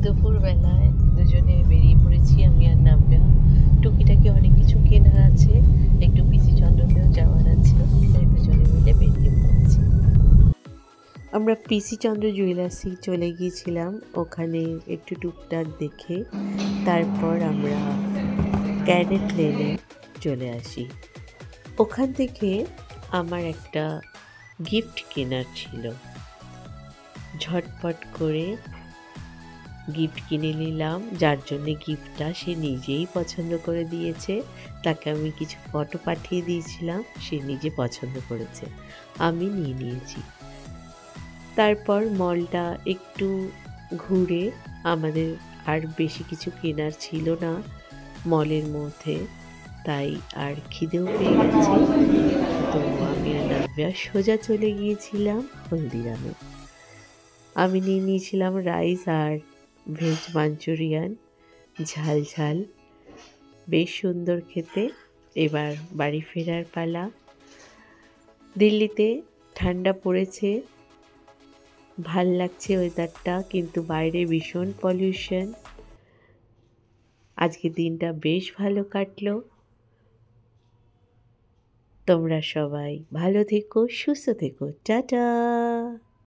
দুপুরবেলায় দুজনে বেরিয়ে পড়েছি আমি আর নাব্যা। টুকিটাকি অনেক কিছু কেনার আছে, একটু পিসি চন্দ্রতেও যাওয়ার আছে, তাই দুজনে মিলে বেরিয়ে পড়েছি। আমরা পিসি চন্দ্র জুয়েলার্সে চলে গিয়েছিলাম, ওখানে একটু টুকটাক দেখে তারপর আমরা ক্যাডেট লেনে চলে আসি। ওখান থেকে আমার একটা গিফট কেনার ছিল, ঝটপট করে গিফট কিনে নিলাম। যার জন্যে গিফটটা সে নিজেই পছন্দ করে দিয়েছে, তাকে আমি কিছু ফটো পাঠিয়ে দিয়েছিলাম, সে নিজে পছন্দ করেছে, আমি নিয়ে নিয়েছি। তারপর মলটা একটু ঘুরে, আমাদের আর বেশি কিছু কেনার ছিল না মলের মধ্যে, তাই আর খিদেও পেয়ে গেছে, তো আমি আর নাব্যা সোজা চলে গিয়েছিলাম হলদিরামে। আমি নিয়ে নিয়েছিলাম রাইস আর ভেজ মাঞ্চুরিয়ান, ঝাল ঝাল, বেশ সুন্দর খেতে। এবার বাড়ি ফেরার পালা। দিল্লিতে ঠান্ডা পড়েছে, ভাল লাগছে ওয়েদারটা, কিন্তু বাইরে ভীষণ পলিউশন। আজকে দিনটা বেশ ভালো কাটলো। তোমরা সবাই ভালো থেকো, সুস্থ থেকো, টাটা।